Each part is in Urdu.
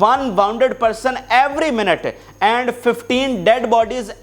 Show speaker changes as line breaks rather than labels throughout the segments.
1 wounded person every minute and 15 dead bodies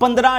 15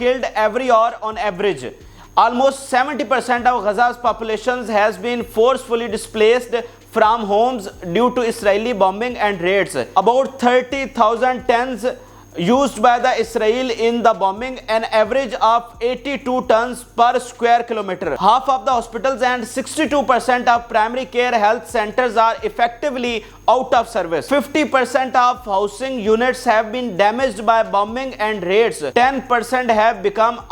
killed every hour on average। Almost 70% of Gaza's population has been forcefully displaced from homes due to Israeli bombing and raids। About 30,000 tons used by the Israel in the bombing, an average of 82 tons per square kilometer। Half of the hospitals and 62% of primary care health centers are effectively out of service। 50% of housing units have been damaged by bombing and raids। 10% have become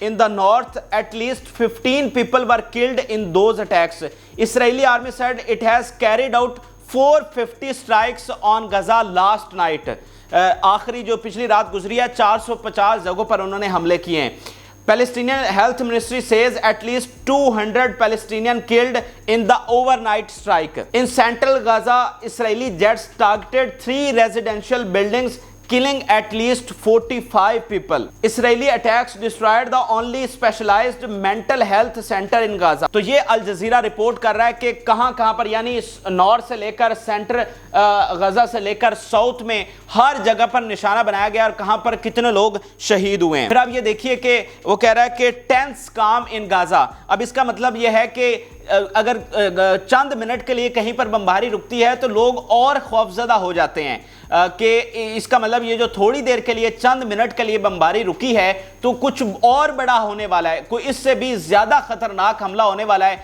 in the north, at least 15 people were killed in those attacks. Israeli army said it has carried out 450 strikes on Gaza last night. آخری جو پچھلی رات گزری ہے 450 جگہوں پر انہوں نے حملے کیے ہیں. Palestinian Health Ministry says at least 200 Palestinians killed in the overnight strike. In central Gaza, Israeli jets targeted 3 residential buildings, killing at least 45 people. Israeli attacks destroyed the only specialized mental health center in Gaza. تو یہ الجزیرہ رپورٹ کر رہا ہے کہ کہاں کہاں پر، یعنی نارتھ سے لے کر سینٹر غزہ سے لے کر ساؤتھ میں ہر جگہ پر نشانہ بنایا گیا اور کہاں پر کتنے لوگ شہید ہوئے ہیں. پھر آپ یہ دیکھیے کہ وہ کہہ رہا ہے کہ ٹینس کام ان غزہ. اب اس کا مطلب یہ ہے کہ اگر چند منٹ کے لیے کہیں پر بمباری رکتی ہے تو لوگ اور خوفزدہ ہو جاتے ہیں کہ اس کا مطلب یہ جو تھوڑی دیر کے لیے چند منٹ کے لیے بمباری رکی ہے تو کچھ اور بڑا ہونے والا ہے، کوئی اس سے بھی زیادہ خطرناک حملہ ہونے والا ہے.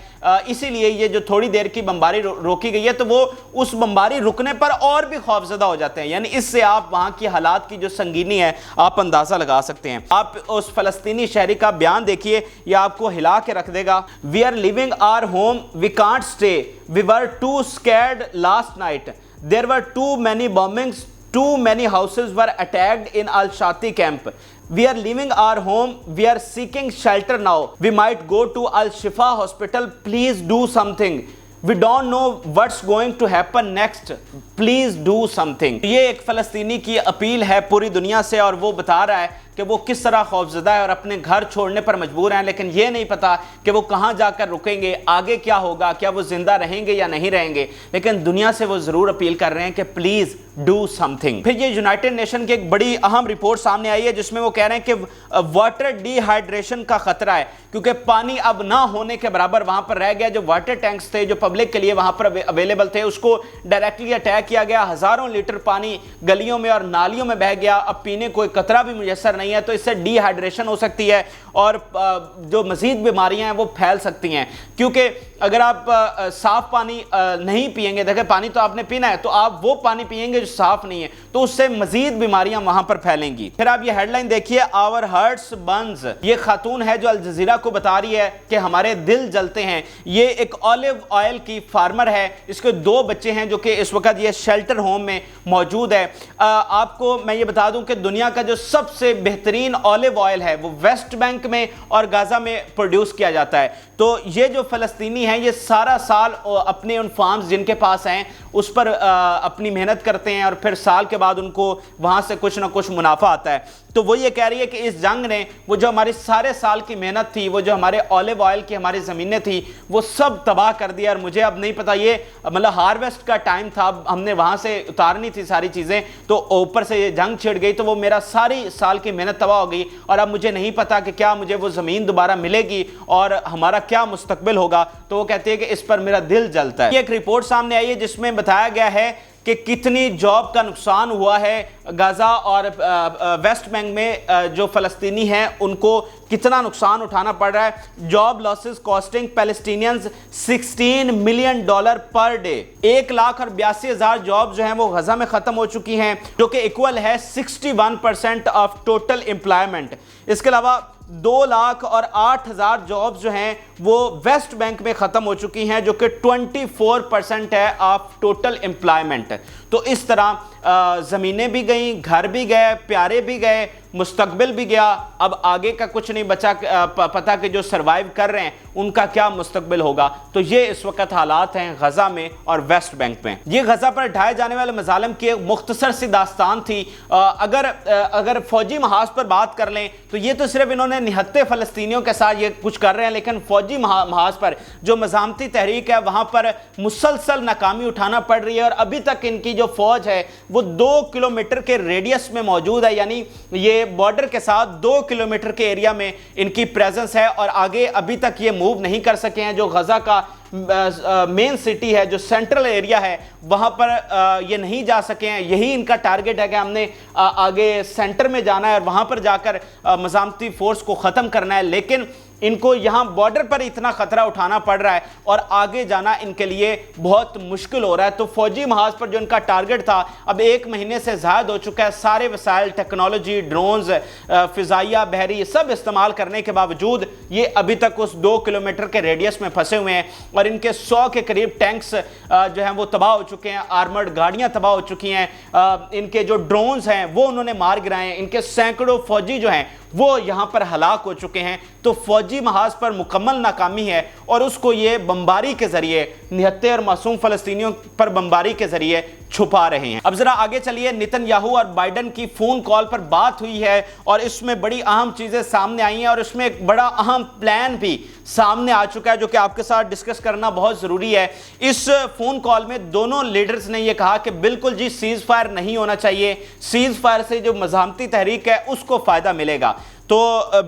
اسی لیے یہ جو تھوڑی دیر کی بمباری روکی گئی ہے تو وہ اس بمباری رکنے پر اور بھی خوفزدہ ہو جاتے ہیں. یعنی اس سے آپ وہاں کی حالات کی جو سنگینی ہے آپ اندازہ لگا سکتے ہیں. آپ اس فلسطینی شہری کا بیان دیکھیے، یہ آپ کو ہلا کے رکھ دے گا. We are leaving our home, we can't stay, we were too scared last night. There were too many bombings, too many houses were attacked in Al-Shati camp. We are leaving our home, we are seeking shelter now. We might go to Al-Shifa hospital, please do something. We don't know what's going to happen next. Please do something. یہ ایک فلسطینی کی اپیل ہے پوری دنیا سے، اور وہ بتا رہا ہے کہ وہ کس طرح خوفزدہ ہے اور اپنے گھر چھوڑنے پر مجبور ہیں، لیکن یہ نہیں پتا کہ وہ کہاں جا کر رکیں گے، آگے کیا ہوگا، کیا وہ زندہ رہیں گے یا نہیں رہیں گے. لیکن دنیا سے وہ ضرور اپیل کر رہے ہیں کہ پلیز ڈو سم تھنگ. پھر یہ یونائٹڈ نیشن کی ایک بڑی اہم رپورٹ سامنے آئی ہے جس میں وہ کہہ رہے ہیں کہ واٹر ڈی ہائیڈریشن کا خطرہ ہے، کیونکہ پانی اب نہ ہونے کے برابر وہاں پر رہ گیا. جو واٹر ٹینکس تھے جو پبلک کے لیے وہاں پر اویلیبل تھے اس کو ڈائریکٹلی اٹیک کیا گیا. ہزاروں لیٹر پانی گلیوں میں اور نالیوں میں بہہ گیا. اب پینے کوئی قطرہ بھی میسر نہیں ہے، تو اس سے ڈی ہائیڈریشن ہو سکتی ہے اور جو مزید بیماریاں ہیں وہ پھیل سکتی ہیں. کیونکہ اگر آپ صاف پانی نہیں پئیں گے، دیکھیں پانی تو آپ نے پینا ہے، تو آپ وہ پانی پئیں گے جو صاف نہیں ہے تو اس سے مزید بیماریاں وہاں پر پھیلیں گی. پھر آپ یہ ہیڈ لائن دیکھیے، آور ہارٹس برنز. یہ خاتون ہے جو الجزیرہ کو بتا رہی ہے کہ ہمارے دل جلتے ہیں. یہ ایک اولیو آئل کی فارمر ہے، اس کے 2 بچے ہیں جو کہ اس وقت یہ شیلٹر ہوم میں موجود ہے. آپ کو میں یہ بتا دوں کہ دنیا کا جو سب سے بہترین اولیو آئل ہے وہ ویسٹ بینک میں اور غزہ میں پروڈیوس کیا جاتا ہے. تو یہ جو فلسطینی ہیں یہ سارا سال اپنے ان فارمز جن کے پاس ہیں اس پر اپنی محنت کرتے ہیں اور پھر سال کے بعد ان کو وہاں سے کچھ نہ کچھ منافع آتا ہے. تو وہ یہ کہہ رہی ہے کہ اس جنگ نے وہ جو ہماری سارے سال کی محنت تھی، وہ جو ہمارے اولیو آئل کی ہماری زمینیں تھی وہ سب تباہ کر دیا. اور مجھے اب نہیں پتا، یہ مطلب ہارویسٹ کا ٹائم تھا، ہم نے وہاں سے اتارنی تھی ساری چیزیں، تو اوپر سے یہ جنگ چھڑ گئی تو وہ میرا ساری سال کی محنت تباہ ہو گئی. اور اب مجھے نہیں پتا کہ کیا مجھے وہ زمین دوبارہ ملے گی اور ہمارا کیا مستقبل ہوگا. تو وہ کہتے ہیں کہ اس پر میرا دل جلتا ہے. یہ ایک رپورٹ سامنے آئی ہے جس میں بتایا گیا ہے کہ کتنی جاب کا نقصان ہوا ہے غزہ اور ویسٹ بینک میں. جو فلسطینی ہیں ان کو کتنا نقصان اٹھانا پڑ رہا ہے. Job losses costing Palestinians $16 million per day. 1,82,000 job جو ہیں وہ غزہ میں ختم ہو چکی ہیں، جو کہ ایکول ہے 61% آف ٹوٹل امپلائمنٹ. اس کے علاوہ 2,08,000 جابز جو ہیں وہ ویسٹ بینک میں ختم ہو چکی ہیں، جو کہ 24% ہے آف ٹوٹل امپلائمنٹ. تو اس طرح زمینیں بھی گئیں، گھر بھی گئے، پیارے بھی گئے، مستقبل بھی گیا. اب آگے کا کچھ نہیں بچا پتا کہ جو سروائیو کر رہے ہیں ان کا کیا مستقبل ہوگا. تو یہ اس وقت حالات ہیں غزہ میں اور ویسٹ بینک میں. یہ غزہ پر ڈھائے جانے والے مظالم کی ایک مختصر سی داستان تھی. اگر فوجی محاذ پر بات کر لیں تو یہ تو صرف انہوں نے نہتے فلسطینیوں کے ساتھ یہ کچھ کر رہے ہیں، لیکن فوجی محاذ پر جو مزاحمتی تحریک ہے وہاں پر مسلسل ناکامی اٹھانا پڑ رہی ہے. اور ابھی تک ان کی جو فوج ہے وہ 2 کلومیٹر کے ریڈیس میں موجود ہے، یعنی یہ بارڈر کے ساتھ 2 کلومیٹر کے ایریا میں ان کی پریزنس ہے، اور آگے ابھی تک یہ موو نہیں کر سکے ہیں. جو غزہ کا مین سٹی ہے، جو سینٹرل ایریا ہے، وہاں پر یہ نہیں جا سکے ہیں. یہی ان کا ٹارگٹ ہے کہ ہم نے آگے سینٹر میں جانا ہے اور وہاں پر جا کر مزاحمتی فورس کو ختم کرنا ہے. لیکن ان کو یہاں بارڈر پر اتنا خطرہ اٹھانا پڑ رہا ہے اور آگے جانا ان کے لیے بہت مشکل ہو رہا ہے۔ تو فوجی محاذ پر جو ان کا ٹارگٹ تھا اب 1 مہینے سے زائد ہو چکا ہے، سارے وسائل، ٹیکنالوجی، ڈرونز، فضائیہ، بحری، سب استعمال کرنے کے باوجود یہ ابھی تک اس 2 کلومیٹر کے ریڈیس میں پھنسے ہوئے ہیں اور ان کے 100 کے قریب ٹینکس جو ہیں وہ تباہ ہو چکے ہیں، آرمرڈ گاڑیاں تباہ ہو چکی ہیں، ان کے جو ڈرونز ہیں وہ انہوں نے مار گرائے ہیں، ان کے سینکڑوں فوجی جو ہیں وہ یہاں پر ہلاک ہو چکے ہیں۔ تو فوجی محاذ پر مکمل ناکامی ہے اور اس کو یہ بمباری کے ذریعے نہتے اور معصوم فلسطینیوں پر بمباری کے ذریعے چھپا رہے ہیں۔ اب ذرا آگے چلیے، نیتن یاہو اور بائیڈن کی فون کال پر بات ہوئی ہے اور اس میں بڑی اہم چیزیں سامنے آئی ہیں اور اس میں ایک بڑا اہم پلان بھی سامنے آ چکا ہے جو کہ آپ کے ساتھ ڈسکس کرنا بہت ضروری ہے۔ اس فون کال میں دونوں لیڈرز نے یہ کہا کہ بالکل جی سیز فائر نہیں ہونا چاہیے، سیز فائر سے جو مزاحمتی تحریک ہے اس کو فائدہ ملے گا۔ تو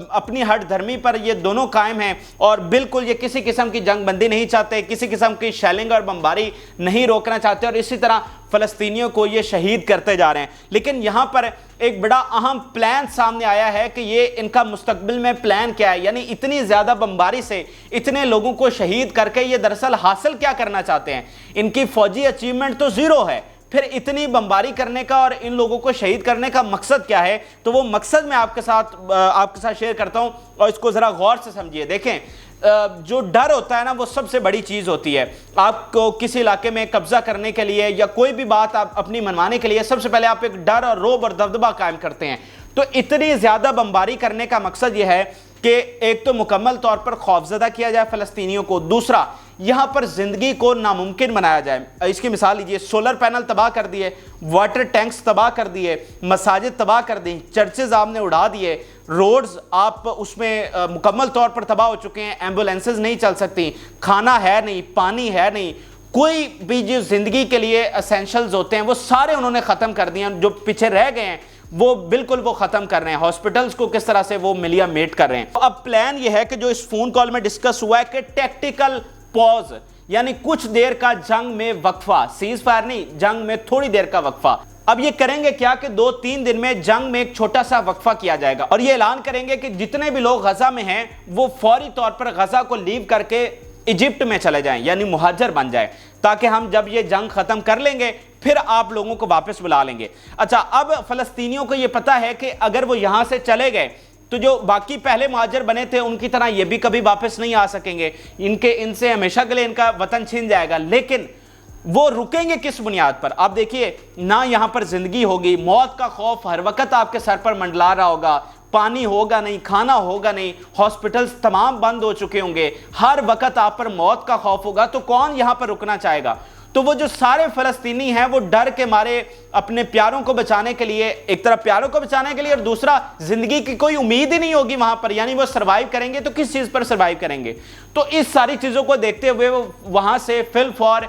اپنی ہٹ دھرمی پر یہ دونوں قائم ہیں اور بالکل یہ کسی قسم کی جنگ بندی نہیں چاہتے، کسی قسم کی شیلنگ اور بمباری نہیں روکنا چاہتے اور اسی طرح فلسطینیوں کو یہ شہید کرتے جا رہے ہیں۔ لیکن یہاں پر ایک بڑا اہم پلان سامنے آیا ہے کہ یہ ان کا مستقبل میں پلان کیا ہے، یعنی اتنی زیادہ بمباری سے اتنے لوگوں کو شہید کر کے یہ دراصل حاصل کیا کرنا چاہتے ہیں۔ ان کی فوجی اچیومنٹ تو زیرو ہے، پھر اتنی بمباری کرنے کا اور ان لوگوں کو شہید کرنے کا مقصد کیا ہے؟ تو وہ مقصد میں آپ کے ساتھ شیئر کرتا ہوں اور اس کو ذرا غور سے سمجھیے۔ دیکھیں، جو ڈر ہوتا ہے نا وہ سب سے بڑی چیز ہوتی ہے۔ آپ کو کسی علاقے میں قبضہ کرنے کے لیے یا کوئی بھی بات آپ اپنی منوانے کے لیے سب سے پہلے آپ ایک ڈر اور رعب اور دبدبہ قائم کرتے ہیں۔ تو اتنی زیادہ بمباری کرنے کا مقصد یہ ہے کہ ایک تو مکمل طور پر خوفزدہ کیا جائے فلسطینیوں کو، دوسرا یہاں پر زندگی کو ناممکن بنایا جائے۔ اس کی مثال لیجئے، سولر پینل تباہ کر دیے، واٹر ٹینکس تباہ کر دیے، مساجد تباہ کر دی، چرچز آپ نے اڑا دیے، روڈز آپ اس میں مکمل طور پر تباہ ہو چکے ہیں، ایمبولینسز نہیں چل سکتی، کھانا ہے نہیں، پانی ہے نہیں، کوئی بھی جو زندگی کے لیے اسینشلز ہوتے ہیں وہ سارے انہوں نے ختم کر دیے ہیں۔ جو پیچھے رہ گئے ہیں وہ بالکل وہ ختم کر رہے ہیں، ہاسپٹلز کو کس طرح سے وہ ملیا میٹ کر رہے ہیں۔ اب پلان یہ ہے کہ جو اس فون کال میں ڈسکس ہوا ہے کہ ٹیکٹیکل پوز، یعنی کچھ دیر کا جنگ میں وقفہ، سیز فائر نہیں، جنگ میں تھوڑی دیر کا وقفہ۔ اب یہ کریں گے کیا کہ 2-3 دن میں جنگ میں ایک چھوٹا سا وقفہ کیا جائے گا اور یہ اعلان کریں گے کہ جتنے بھی لوگ غزہ میں ہیں وہ فوری طور پر غزہ کو لیو کر کے ایجپٹ میں چلے جائیں، یعنی مہاجر بن جائیں، تاکہ ہم جب یہ جنگ ختم کر لیں گے پھر آپ لوگوں کو واپس بلا لیں گے۔ اچھا، اب فلسطینیوں کو یہ پتا ہے کہ اگر وہ یہاں سے چلے گئے تو جو باقی پہلے مہاجر بنے تھے ان کی طرح یہ بھی کبھی واپس نہیں آ سکیں گے، ان سے ہمیشہ کے لیے ان کا وطن چھین جائے گا۔ لیکن وہ رکیں گے کس بنیاد پر؟ آپ دیکھیے، نہ یہاں پر زندگی ہوگی، موت کا خوف ہر وقت آپ کے سر پر منڈلا رہا ہوگا، پانی ہوگا نہیں، کھانا ہوگا نہیں، ہاسپٹلز تمام بند ہو چکے ہوں گے، ہر وقت آپ پر موت کا خوف ہوگا، تو کون یہاں پر رکنا چاہے گا؟ تو وہ جو سارے فلسطینی ہیں وہ ڈر کے مارے اپنے پیاروں کو بچانے کے لیے، ایک طرف پیاروں کو بچانے کے لیے اور دوسرا زندگی کی کوئی امید ہی نہیں ہوگی وہاں پر، یعنی وہ سروائیو کریں گے تو کس چیز پر سروائیو کریں گے؟ تو اس ساری چیزوں کو دیکھتے ہوئے وہ وہاں سے فل فور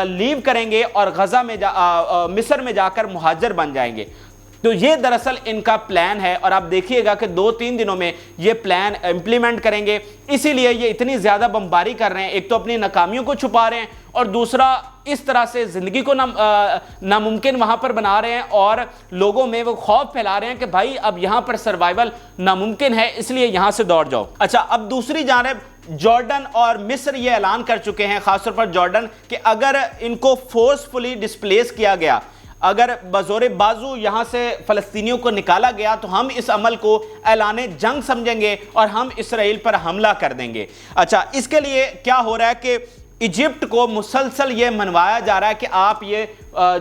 لیو کریں گے اور غزہ میں مصر میں جا کر مہاجر بن جائیں گے۔ تو یہ دراصل ان کا پلان ہے اور آپ دیکھیے گا کہ 2-3 دنوں میں یہ پلان امپلیمنٹ کریں گے۔ اسی لیے یہ اتنی زیادہ بمباری کر رہے ہیں، ایک تو اپنی ناکامیوں کو چھپا رہے ہیں اور دوسرا اس طرح سے زندگی کو ناممکن وہاں پر بنا رہے ہیں اور لوگوں میں وہ خوف پھیلا رہے ہیں کہ بھائی اب یہاں پر سروائیول ناممکن ہے، اس لیے یہاں سے دوڑ جاؤ۔ اچھا، اب دوسری جانب جارڈن اور مصر یہ اعلان کر چکے ہیں، خاص طور پر جارڈن، کہ اگر ان کو فورسفلی ڈسپلیس کیا گیا، اگر بزور بازو یہاں سے فلسطینیوں کو نکالا گیا تو ہم اس عمل کو اعلان جنگ سمجھیں گے اور ہم اسرائیل پر حملہ کر دیں گے۔ اچھا، اس کے لیے کیا ہو رہا ہے کہ ایجپٹ کو مسلسل یہ منوایا جا رہا ہے کہ آپ یہ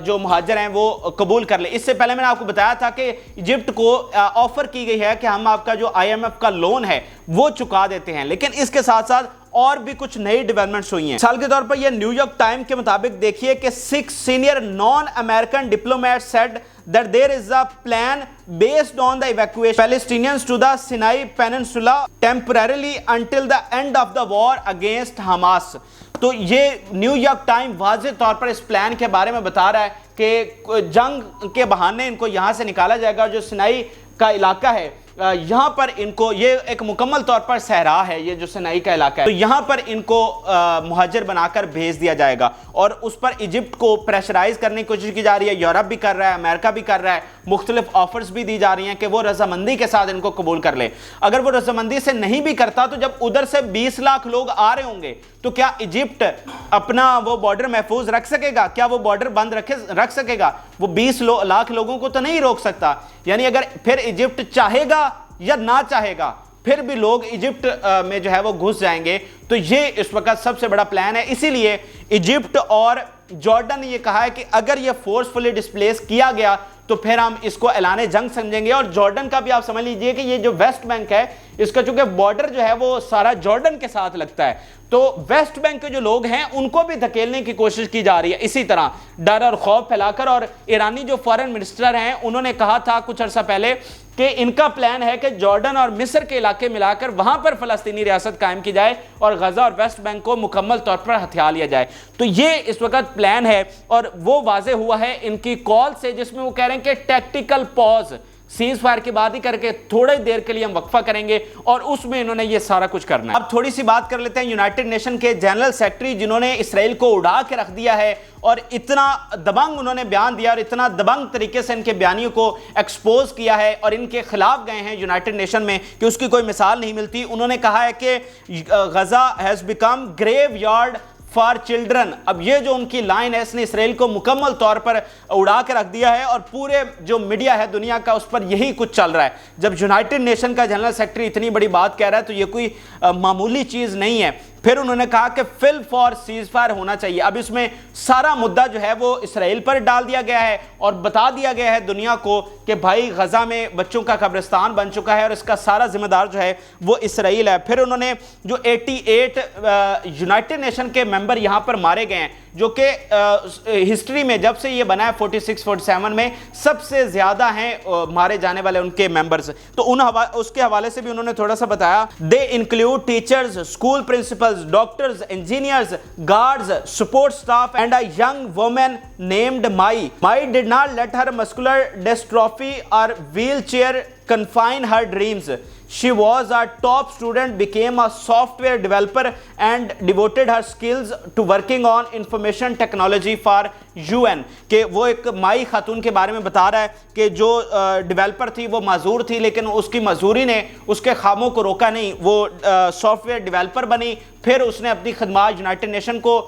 جو مہاجر ہیں وہ قبول کر لیں۔ اس سے پہلے میں نے آپ کو بتایا تھا کہ ایجپٹ کو آفر کی گئی ہے کہ ہم آپ کا جو IMF کا لون ہے وہ چکا دیتے ہیں، لیکن اس کے ساتھ ساتھ اور بھی کچھ نئی ڈیولپمنٹس ہوئی ہیں۔ مثال کے طور پر یہ نیو یارک ٹائم کے مطابق دیکھیے کہ 6 senior naan American diplomats said that there is a plan based on the evacuation Palestinians to the Sinai Peninsula temporarily until the end of the war against Hamas۔ تو یہ نیو یارک ٹائم واضح طور پر اس پلان کے بارے میں بتا رہا ہے کہ جنگ کے بہانے ان کو یہاں سے نکالا جائے گا، جو سینائی کا علاقہ ہے یہاں پر ان کو یہ ایک مکمل طور پر صحرا ہے، یہ جو سینائی کا علاقہ ہے، تو یہاں پر ان کو مہاجر بنا کر بھیج دیا جائے گا اور اس پر ایجپٹ کو پریشرائز کرنے کی کوشش کی جا رہی ہے، یورپ بھی کر رہا ہے، امریکہ بھی کر رہا ہے، مختلف آفرز بھی دی جا رہی ہیں کہ وہ رضامندی کے ساتھ ان کو قبول کر لے۔ اگر وہ رضامندی سے نہیں بھی کرتا تو جب ادھر سے 20 لاکھ لوگ آ رہے ہوں گے تو کیا ایجپٹ اپنا وہ بارڈر محفوظ رکھ سکے گا؟ کیا وہ بارڈر بند رکھ سکے گا؟ وہ 20 لاکھ لوگوں کو تو نہیں روک سکتا۔ یعنی اگر پھر ایجپٹ چاہے گا یا نہ چاہے گا پھر بھی لوگ ایجپٹ میں جو ہے وہ گھس جائیں گے۔ تو یہ اس وقت سب سے بڑا پلان ہے، اسی لیے ایجپٹ اور جارڈن نے یہ کہا ہے کہ اگر یہ فورسفلی ڈسپلیس کیا گیا تو پھر ہم اس کو اعلان جنگ سمجھیں گے۔ اور جارڈن کا بھی آپ سمجھ لیجئے کہ یہ جو ویسٹ بینک ہے اس کا چونکہ بارڈر جو ہے وہ سارا جارڈن کے ساتھ لگتا ہے، تو ویسٹ بینک کے جو لوگ ہیں ان کو بھی دھکیلنے کی کوشش کی جا رہی ہے اسی طرح ڈر اور خوف پھیلا کر۔ اور ایرانی جو فارن منسٹر ہیں انہوں نے کہا تھا کچھ عرصہ پہلے کہ ان کا پلان ہے کہ جارڈن اور مصر کے علاقے ملا کر وہاں پر فلسطینی ریاست قائم کی جائے اور غزہ اور ویسٹ بینک کو مکمل طور پر ہتھیا لیا جائے۔ تو یہ اس وقت پلان ہے اور وہ واضح ہوا ہے ان کی کال سے، جس میں وہ کہہ رہے ہیں کہ ٹیکٹیکل پاز، سیز فائر کی بات ہی کر کے تھوڑی دیر کے لیے ہم وقفہ کریں گے اور اس میں انہوں نے یہ سارا کچھ کرنا ہے۔ اب تھوڑی سی بات کر لیتے ہیں یونائٹڈ نیشن کے جنرل سیکرٹری جنہوں نے اسرائیل کو اڑا کے رکھ دیا ہے اور اتنا دبنگ انہوں نے بیان دیا اور اتنا دبنگ طریقے سے ان کے بیانیوں کو ایکسپوز کیا ہے اور ان کے خلاف گئے ہیں یونائٹڈ نیشن میں کہ اس کی کوئی مثال نہیں ملتی۔ انہوں نے کہا ہے کہ Gaza has become graveyard for children. اب یہ جو ان کی لائن ہے اس نے اسرائیل کو مکمل طور پر اڑا کے رکھ دیا ہے اور پورے جو میڈیا ہے دنیا کا اس پر یہی کچھ چل رہا ہے۔ جب یونائٹڈ نیشن کا جنرل سیکرٹری اتنی بڑی بات کہہ رہا ہے تو یہ کوئی معمولی چیز نہیں ہے۔ پھر انہوں نے کہا کہ فل فار سیز فائر ہونا چاہیے۔ اب اس میں سارا مدعا جو ہے وہ اسرائیل پر ڈال دیا گیا ہے اور بتا دیا گیا ہے دنیا کو کہ بھائی غزہ میں بچوں کا قبرستان بن چکا ہے اور اس کا سارا ذمہ دار جو ہے وہ اسرائیل ہے۔ پھر انہوں نے جو 88 یونائٹڈ نیشن کے ممبر یہاں پر مارے گئے ہیں جو کہ ہسٹری میں جب سے یہ بنا ہے 46-47 میں سب سے زیادہ ہیں مارے جانے والے ان کے ممبرز، تو اس کے حوالے سے بھی انہوں نے تھوڑا سا بتایا۔ They include teachers, school principals, doctors, engineers, guards, support staff and a young woman named Mai. Mai did not let her muscular dystrophy or wheelchair confine her dreams. She was a top student, became a software developer and devoted her skills to working on information technology for UN. کہ وہ ایک مائی خاتون کے بارے میں بتا رہا ہے کہ جو ڈیولپر تھی وہ معذور تھی لیکن اس کی معذوری نے اس کے خوابوں کو روکا نہیں، وہ سافٹ ویئر ڈیولپر بنی، پھر اس نے اپنی خدمات یونائٹڈ نیشن کو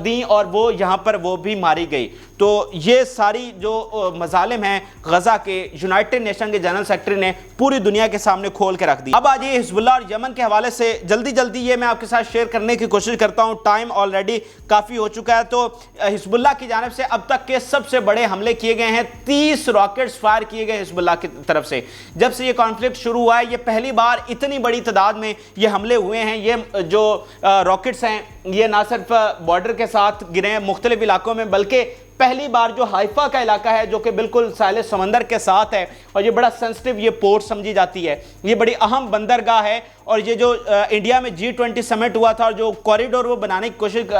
دیں اور وہ یہاں پر وہ بھی ماری گئی۔ تو یہ ساری جو مظالم ہیں غزہ کے یونائٹڈ نیشن کے جنرل سیکرٹری نے پوری دنیا کے سامنے کھول کے رکھ دی۔ اب آج یہ حزب اللہ اور یمن کے حوالے سے جلدی یہ میں آپ کے ساتھ شیئر کرنے کی کوشش کرتا ہوں، ٹائم آلریڈی کافی ہو چکا ہے۔ تو حزب اللہ کی جانب سے اب تک کے سب سے بڑے حملے کیے گئے ہیں، 30 راکٹس فائر کیے گئے حزب اللہ کی طرف سے۔ جب سے یہ کانفلکٹ شروع ہوا ہے یہ پہلی بار اتنی بڑی تعداد میں یہ حملے ہوئے ہیں۔ یہ جو راکٹس ہیں یہ نہ صرف بارڈر کے ساتھ گرے ہیں مختلف علاقوں میں، بلکہ پہلی بار جو حائفہ کا علاقہ ہے جو کہ بالکل ساحل سمندر کے ساتھ ہے اور یہ بڑا سینسٹیو یہ پورٹ سمجھی جاتی ہے، یہ بڑی اہم بندرگاہ ہے۔ اور یہ جو انڈیا میں G20 سمٹ ہوا تھا اور جو کوریڈور وہ بنانے کی کوشش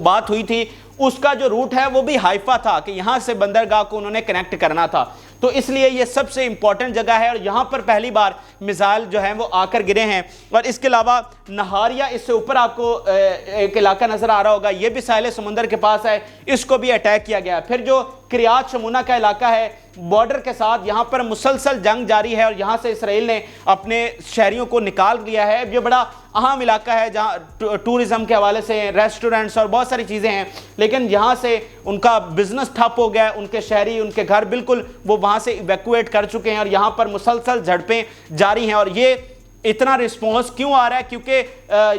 بات ہوئی تھی اس کا جو روٹ ہے وہ بھی حائفہ تھا کہ یہاں سے بندرگاہ کو انہوں نے کنیکٹ کرنا تھا، تو اس لیے یہ سب سے امپورٹنٹ جگہ ہے اور یہاں پر پہلی بار میزائل جو ہیں وہ آ کر گرے ہیں۔ اور اس کے علاوہ نہاریہ اس سے اوپر آپ کو ایک علاقہ نظر آ رہا ہوگا، یہ بھی ساحل سمندر کے پاس ہے، اس کو بھی اٹیک کیا گیا۔ پھر جو کریات شمونہ کا علاقہ ہے بارڈر کے ساتھ، یہاں پر مسلسل جنگ جاری ہے اور یہاں سے اسرائیل نے اپنے شہریوں کو نکال لیا ہے۔ یہ بڑا اہم علاقہ ہے جہاں ٹورزم کے حوالے سے ریسٹورنٹس اور بہت ساری چیزیں ہیں، لیکن یہاں سے ان کا بزنس ٹھپ ہو گیا ہے، ان کے شہری ان کے گھر بالکل وہ وہاں سے ایویکویٹ کر چکے ہیں اور یہاں پر مسلسل جھڑپیں جاری ہیں۔ اور یہ اتنا رسپانس کیوں آ رہا ہے؟ کیونکہ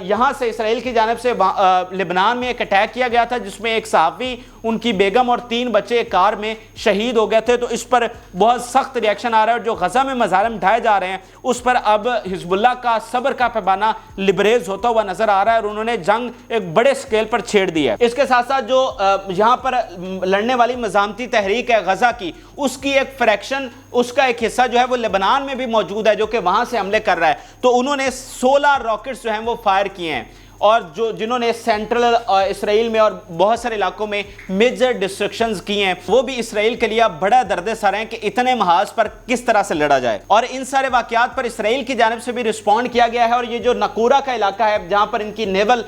یہاں سے اسرائیل کی جانب سے لبنان میں ایک اٹیک کیا گیا تھا جس میں ایک صحافی، ان کی بیگم اور 3 بچے ایک کار میں شہید ہو گئے تھے، تو اس پر بہت سخت ریاکشن آ رہا ہے اور جو غزہ میں مظالم ڈھائے جا رہے ہیں اس پر اب حزب اللہ کا صبر کا پیمانہ لبریز ہوتا ہوا نظر آ رہا ہے اور انہوں نے جنگ ایک بڑے سکیل پر چھیڑ دی ہے۔ اس کے ساتھ ساتھ جو یہاں پر لڑنے والی مزاحمتی تحریک ہے غزہ کی، اس کی ایک فریکشن، اس کا ایک حصہ جو ہے وہ لبنان میں بھی موجود ہے جو کہ وہاں سے حملے کر رہا ہے، تو انہوں نے 16 راکٹس جو ہیں وہ فائر کیے ہیں اور جنہوں نے سینٹرل اسرائیل میں اور بہت سارے علاقوں میں میجر ڈسٹرکشنز کی ہیں، وہ بھی اسرائیل کے لیے بڑا درد سر ہیں کہ اتنے محاذ پر کس طرح سے لڑا جائے۔ اور ان سارے واقعات پر اسرائیل کی جانب سے بھی رسپونڈ کیا گیا ہے، اور یہ جو نقورہ کا علاقہ ہے جہاں پر ان کی نیول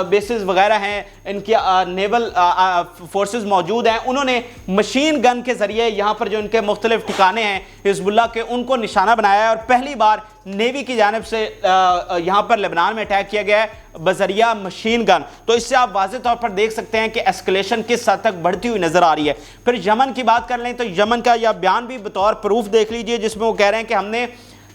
بیسز وغیرہ ہیں، ان کی نیول فورسز موجود ہیں، انہوں نے مشین گن کے ذریعے یہاں پر جو ان کے مختلف ٹھکانے ہیں حزب اللہ کے، ان کو نشانہ بنایا ہے، اور پہلی بار نیوی کی جانب سے یہاں پر لبنان میں اٹیک کیا گیا ہے بذریعہ مشین گن۔ تو اس سے آپ واضح طور پر دیکھ سکتے ہیں کہ ایسکلیشن کس حد تک بڑھتی ہوئی نظر آ رہی ہے۔ پھر یمن کی بات کر لیں تو یمن کا یہ بیان بھی بطور پروف دیکھ لیجئے، جس میں وہ کہہ رہے ہیں کہ ہم نے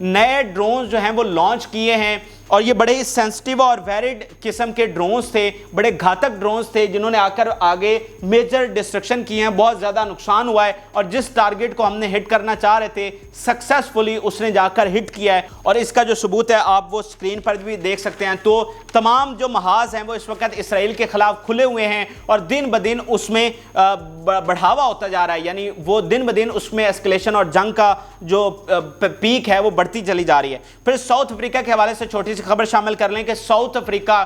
نئے ڈرونز جو ہیں وہ لانچ کیے ہیں، اور یہ بڑے سینسٹیو اور ویریڈ قسم کے ڈرونز تھے، بڑے گھاتک ڈرونز تھے جنہوں نے آ کر آگے میجر ڈسٹرکشن کی ہیں، بہت زیادہ نقصان ہوا ہے، اور جس ٹارگٹ کو ہم نے ہٹ کرنا چاہ رہے تھے سکسیسفلی اس نے جا کر ہٹ کیا ہے، اور اس کا جو ثبوت ہے آپ وہ سکرین پر بھی دیکھ سکتے ہیں۔ تو تمام جو محاذ ہیں وہ اس وقت اسرائیل کے خلاف کھلے ہوئے ہیں، اور دن بدن اس میں بڑھاوا ہوتا جا رہا ہے، یعنی وہ دن بدن اس میں اسکلیشن اور جنگ کا جو پیک ہے وہ بڑھتی چلی جا رہی ہے۔ پھر ساؤتھ افریقہ کے حوالے سے چھوٹی سی خبر شامل کر لیں کہ ساؤتھ افریقہ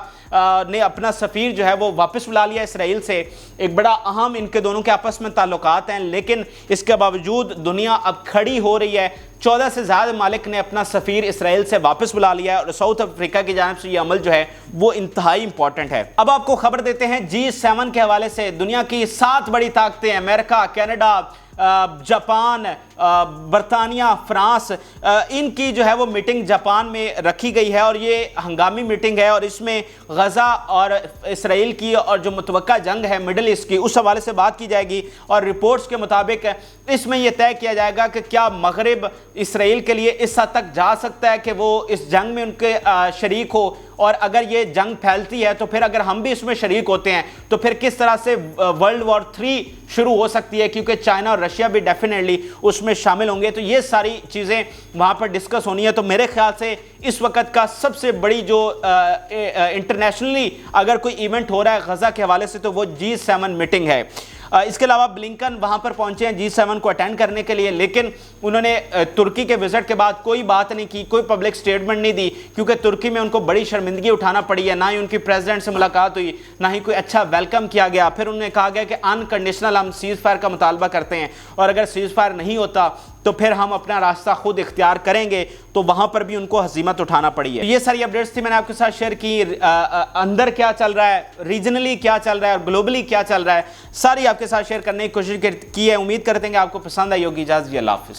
نے اپنا سفیر جو ہے وہ واپس بلا لیا اسرائیل سے۔ ایک بڑا اہم ان کے دونوں کے آپس میں تعلقات ہیں، لیکن اس کے باوجود دنیا اب کھڑی ہو رہی ہے۔ 14 سے زیادہ ممالک نے اپنا سفیر اسرائیل سے واپس بلا لیا ہے، اور ساؤتھ افریقہ کی جانب سے یہ عمل جو ہے وہ انتہائی امپورٹنٹ ہے۔ اب آپ کو خبر دیتے ہیں G7 کے حوالے سے۔ دنیا کی 7 بڑی طاقتیں، امریکہ، کینیڈا، جاپان، برطانیہ، فرانس، ان کی جو ہے وہ میٹنگ جاپان میں رکھی گئی ہے، اور یہ ہنگامی میٹنگ ہے، اور اس میں غزہ اور اسرائیل کی اور جو متوقع جنگ ہے مڈل ایسٹ کی اس حوالے سے بات کی جائے گی، اور رپورٹس کے مطابق اس میں یہ طے کیا جائے گا کہ کیا مغرب اسرائیل کے لیے اس حد تک جا سکتا ہے کہ وہ اس جنگ میں ان کے شریک ہو، اور اگر یہ جنگ پھیلتی ہے تو پھر اگر ہم بھی اس میں شریک ہوتے ہیں تو پھر کس طرح سے ورلڈ وار 3 شروع ہو سکتی ہے، کیونکہ چائنا اور رشیا بھی ڈیفینیٹلی اس میں شامل ہوں گے۔ تو یہ ساری چیزیں وہاں پر ڈسکس ہونی ہے۔ تو میرے خیال سے اس وقت کا سب سے بڑی جو انٹرنیشنلی اگر کوئی ایونٹ ہو رہا ہے غزہ کے حوالے سے تو وہ G7 میٹنگ ہے۔ اس کے علاوہ بلنکن وہاں پر پہنچے ہیں G7 کو اٹینڈ کرنے کے لیے، لیکن انہوں نے ترکی کے وزٹ کے بعد کوئی بات نہیں کی، کوئی پبلک سٹیٹمنٹ نہیں دی، کیونکہ ترکی میں ان کو بڑی شرمندگی اٹھانا پڑی ہے، نہ ہی ان کی پریزیڈنٹ سے ملاقات ہوئی، نہ ہی کوئی اچھا ویلکم کیا گیا۔ پھر انہوں نے کہا گیا کہ انکنڈیشنل ہم سیز فائر کا مطالبہ کرتے ہیں، اور اگر سیز فائر نہیں ہوتا تو پھر ہم اپنا راستہ خود اختیار کریں گے۔ تو وہاں پر بھی ان کو ہزیمت اٹھانا پڑی ہے۔ یہ ساری اپڈیٹس تھی میں نے آپ کے ساتھ شیئر کی، اندر کیا چل رہا ہے، ریجنلی کیا چل رہا ہے، اور گلوبلی کیا چل رہا ہے، ساری آپ کے ساتھ شیئر کرنے کی کوشش کی ہے۔ امید کرتے ہیں کہ آپ کو پسند آئی ہوگی۔ اجازت دیجیے، اللہ حافظ۔